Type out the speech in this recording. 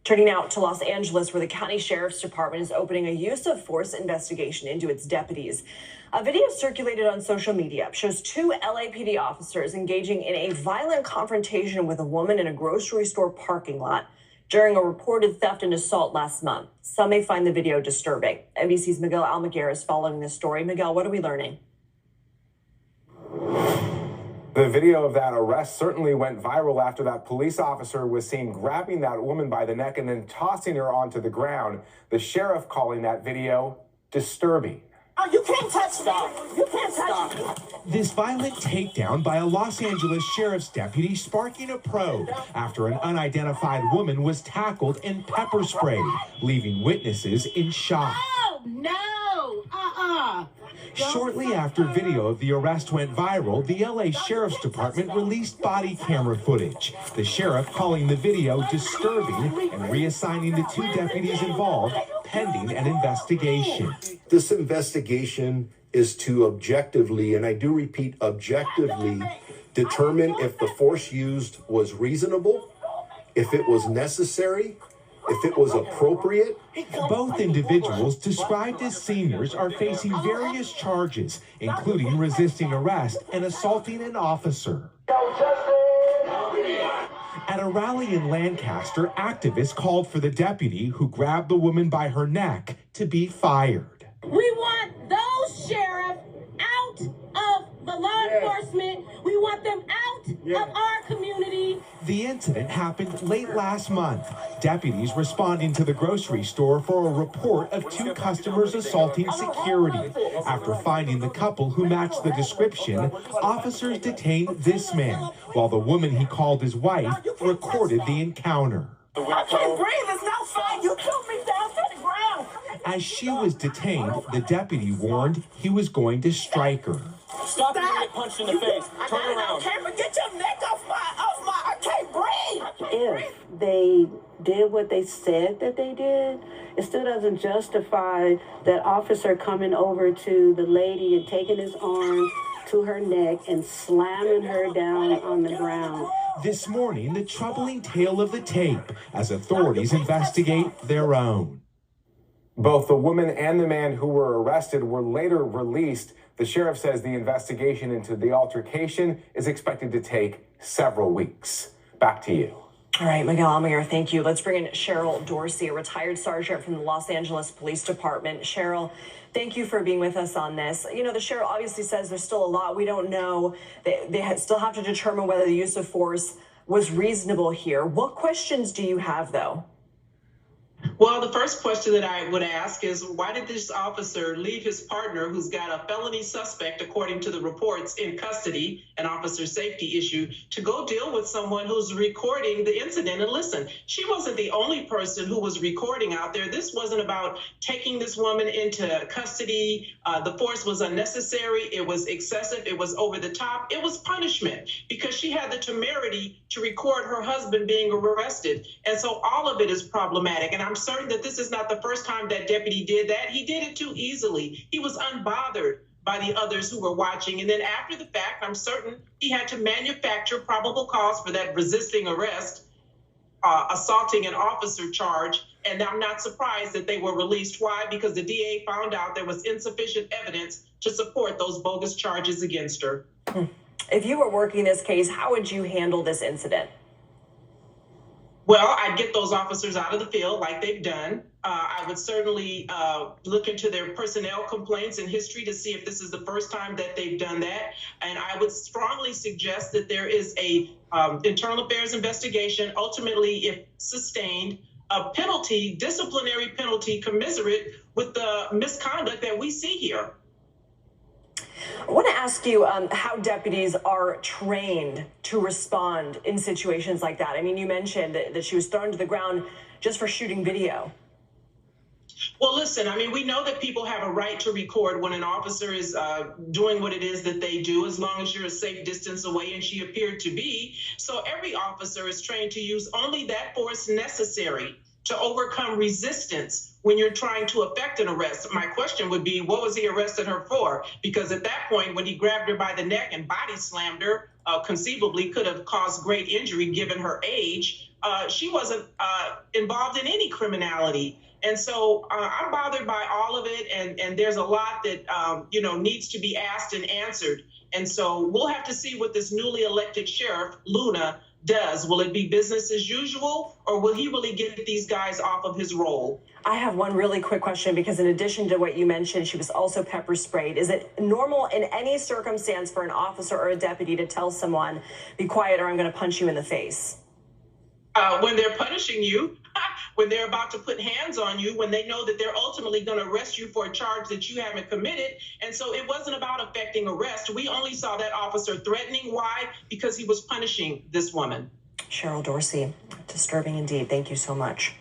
Turning now to Los Angeles, where the county sheriff's department is opening a use of force investigation into its deputies. A video circulated on social media shows two LAPD officers engaging in a violent confrontation with a woman in a grocery store parking lot during a reported theft and assault last month. Some may find the video disturbing. NBC's Miguel Almaguer is following this story. Miguel, what are we learning? The video of that arrest certainly went viral after that police officer was seen grabbing that woman by the neck and then tossing her onto the ground. The sheriff calling that video disturbing. Oh, you can't touch me. You can't touch me. This violent takedown by a Los Angeles sheriff's deputy sparking a probe after an unidentified woman was tackled and pepper sprayed, leaving witnesses in shock. Oh, no. Shortly after video of the arrest went viral, the LA Sheriff's Department released body camera footage. The sheriff calling the video disturbing and reassigning the two deputies involved pending an investigation. This investigation is to objectively, and I do repeat, objectively determine if the force used was reasonable, if it was necessary, if it was appropriate. Both individuals, described as seniors, are facing various charges, including resisting arrest and assaulting an officer. At a rally in Lancaster, activists called for the deputy who grabbed the woman by her neck to be fired. We want those sheriffs out of the law enforcement. We want them out of our community. The incident happened late last month. Deputies responding to the grocery store for a report of two customers assaulting security. After finding the couple who matched the description, officers detained this man, while the woman he called his wife recorded the encounter. I can't breathe. It's no fun. You threw me down to the ground. As she was detained, the deputy warned he was going to strike her. Stop and get punched in the face. Turn around. Camera, get your neck off my, I can't breathe. If they did what they said that they did, it still doesn't justify that officer coming over to the lady and taking his arm to her neck and slamming her down on the ground. This morning, the troubling tale of the tape as authorities investigate their own. Both the woman and the man who were arrested were later released. The sheriff says the investigation into the altercation is expected to take several weeks. Back to you. All right, Miguel Almaguer, thank you. Let's bring in Cheryl Dorsey, a retired sergeant from the Los Angeles Police Department. Cheryl, thank you for being with us on this. You know, the sheriff obviously says there's still a lot we don't know. They still have to determine whether the use of force was reasonable here. What questions do you have, though? Well, the first question that I would ask is, why did this officer leave his partner, who's got a felony suspect, according to the reports, in custody, an officer safety issue, to go deal with someone who's recording the incident? And listen, she wasn't the only person who was recording out there. This wasn't about taking this woman into custody. The force was unnecessary. It was excessive. It was over the top. It was punishment because she had the temerity to record her husband being arrested. And so all of it is problematic. And I'm certain that this is not the first time that deputy did that. He did it too easily. He was unbothered by the others who were watching. And then after the fact, I'm certain he had to manufacture probable cause for that resisting arrest, assaulting an officer charge. And I'm not surprised that they were released. Why? Because the DA found out there was insufficient evidence to support those bogus charges against her. If you were working this case, how would you handle this incident? Well, I'd get those officers out of the field like they've done. I would certainly look into their personnel complaints and history to see if this is the first time that they've done that. And I would strongly suggest that there is a internal affairs investigation, ultimately, if sustained, a penalty, disciplinary penalty commensurate with the misconduct that we see here. I want to ask you how deputies are trained to respond in situations like that. I mean, you mentioned that she was thrown to the ground just for shooting video. Well, listen, I mean, we know that people have a right to record when an officer is doing what it is that they do, as long as you're a safe distance away, and she appeared to be. So every officer is trained to use only that force necessary to overcome resistance when you're trying to effect an arrest. My question would be, what was he arrested her for? Because at that point, when he grabbed her by the neck and body slammed her, conceivably could have caused great injury given her age. she wasn't involved in any criminality. And so I'm bothered by all of it. And there's a lot that, needs to be asked and answered. And so we'll have to see what this newly elected sheriff, Luna, does. Will it be business as usual, or will he really get these guys off of his role? I have one really quick question, because in addition to what you mentioned, she was also pepper sprayed. Is it normal in any circumstance for an officer or a deputy to tell someone, be quiet or I'm going to punch you in the face? When they're punishing you, when they're about to put hands on you, when they know that they're ultimately going to arrest you for a charge that you haven't committed. And so it wasn't about affecting arrest. We only saw that officer threatening. Why? Because he was punishing this woman. Cheryl Dorsey, disturbing indeed. Thank you so much.